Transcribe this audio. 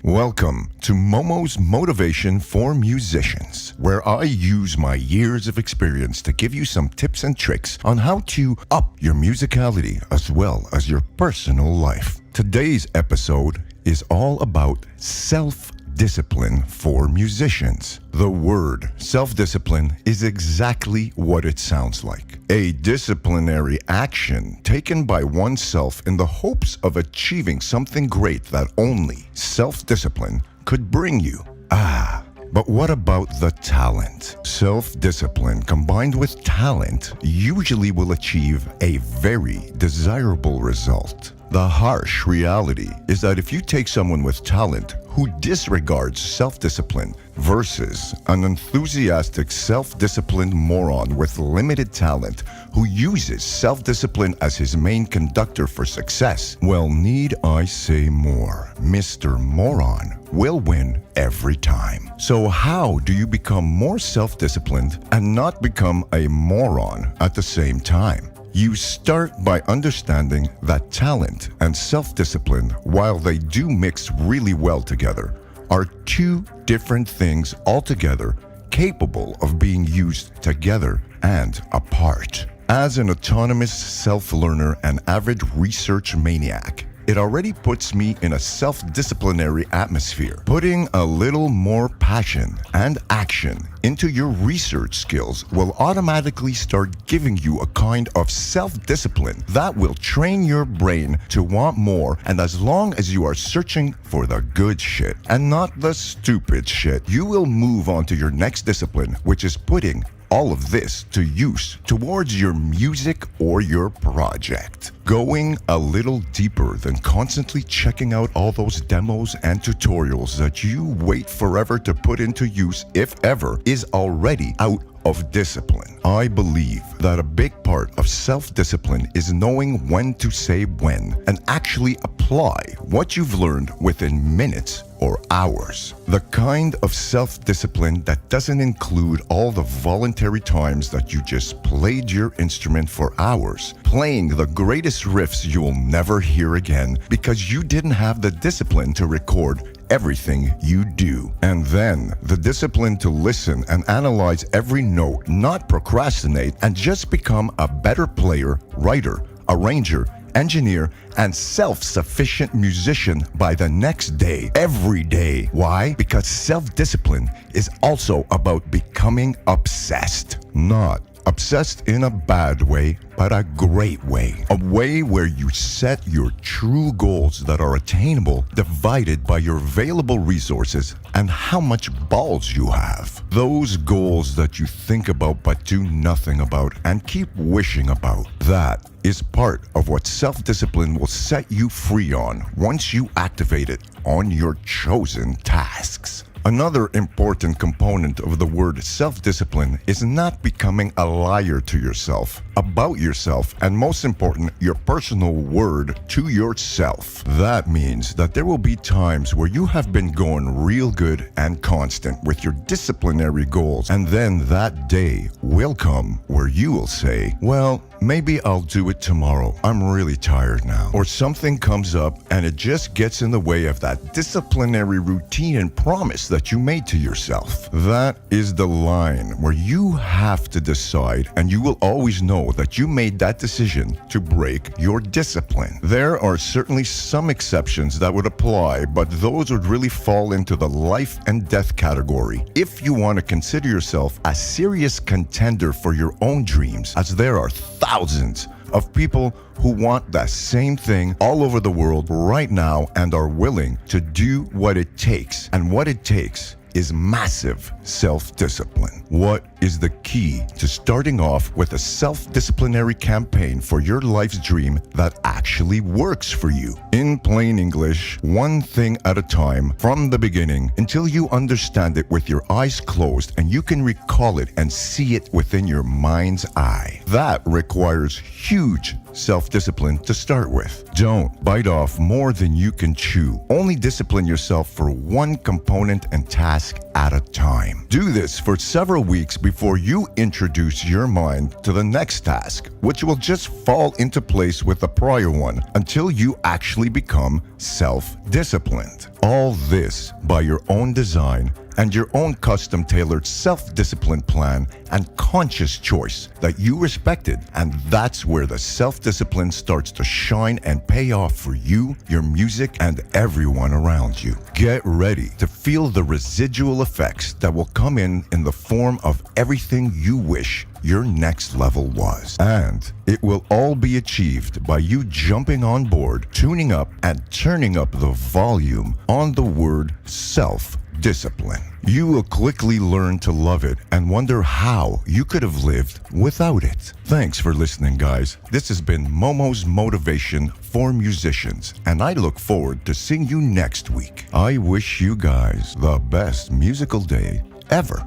Welcome to Momo's Motivation for Musicians, where I use my years of experience to give you some tips and tricks on how to up your musicality as well as your personal life. Today's episode is all about self-discipline for musicians. The word self-discipline is exactly what it sounds like. A disciplinary action taken by oneself in the hopes of achieving something great that only self-discipline could bring you. But what about the talent? Self-discipline combined with talent usually will achieve a very desirable result. The harsh reality is that if you take someone with talent who disregards self-discipline versus an enthusiastic self-disciplined moron with limited talent who uses self-discipline as his main conductor for success, well, need I say more? Mr. Moron will win every time. So how do you become more self-disciplined and not become a moron at the same time? You start by understanding that talent and self-discipline, while they do mix really well together, are two different things altogether, capable of being used together and apart. As an autonomous self-learner and avid research maniac, it already puts me in a self-disciplinary atmosphere. Putting a little more passion and action into your research skills will automatically start giving you a kind of self-discipline that will train your brain to want more, and as long as you are searching for the good shit and not the stupid shit, you will move on to your next discipline, which is putting all of this to use towards your music or your project. Going a little deeper than constantly checking out all those demos and tutorials that you wait forever to put into use, if ever, is already out of discipline. I believe that a big part of self-discipline is knowing when to say when and actually apply what you've learned within minutes or hours. The kind of self-discipline that doesn't include all the voluntary times that you just played your instrument for hours, playing the greatest riffs you'll never hear again because you didn't have the discipline to record everything you do. And then the discipline to listen and analyze every note, not procrastinate, and just become a better player, writer, arranger, engineer, and self-sufficient musician by the next day, every day. Why? Because self-discipline is also about becoming obsessed. Not obsessed in a bad way, but a great way. A way where you set your true goals that are attainable, divided by your available resources and how much balls you have. Those goals that you think about but do nothing about and keep wishing about. That is part of what self-discipline will set you free on once you activate it on your chosen tasks. Another important component of the word self-discipline is not becoming a liar to yourself, about yourself, and most important, your personal word to yourself. That means that there will be times where you have been going real good and constant with your disciplinary goals, and then that day will come where you will say, well, maybe I'll do it tomorrow. I'm really tired now. Or something comes up and it just gets in the way of that disciplinary routine and promise that you made to yourself. That is the line where you have to decide, and you will always know that you made that decision to break your discipline. There are certainly some exceptions that would apply, but those would really fall into the life and death category if you want to consider yourself a serious contender for your own dreams, as there are thousands of people who want the same thing all over the world right now and are willing to do what it takes. And what it takes is massive self-discipline. What is the key to starting off with a self-disciplinary campaign for your life's dream that actually works for you? In plain English, one thing at a time from the beginning until you understand it with your eyes closed and you can recall it and see it within your mind's eye. That requires huge self-discipline to start with. Don't bite off more than you can chew. Only discipline yourself for one component and task at a time. Do this for several weeks before you introduce your mind to the next task, which will just fall into place with the prior one until you actually become self-disciplined. All this by your own design and your own custom-tailored self-discipline plan and conscious choice that you respected. And that's where the self-discipline starts to shine and pay off for you, your music, and everyone around you. Get ready to feel the residual effects that will come in the form of everything you wish your next level was. And it will all be achieved by you jumping on board, tuning up, and turning up the volume on the word self-discipline. You will quickly learn to love it and wonder how you could have lived without it. Thanks for listening, guys. This has been Momo's Motivation for Musicians, and I look forward to seeing you next week. I wish you guys the best musical day ever.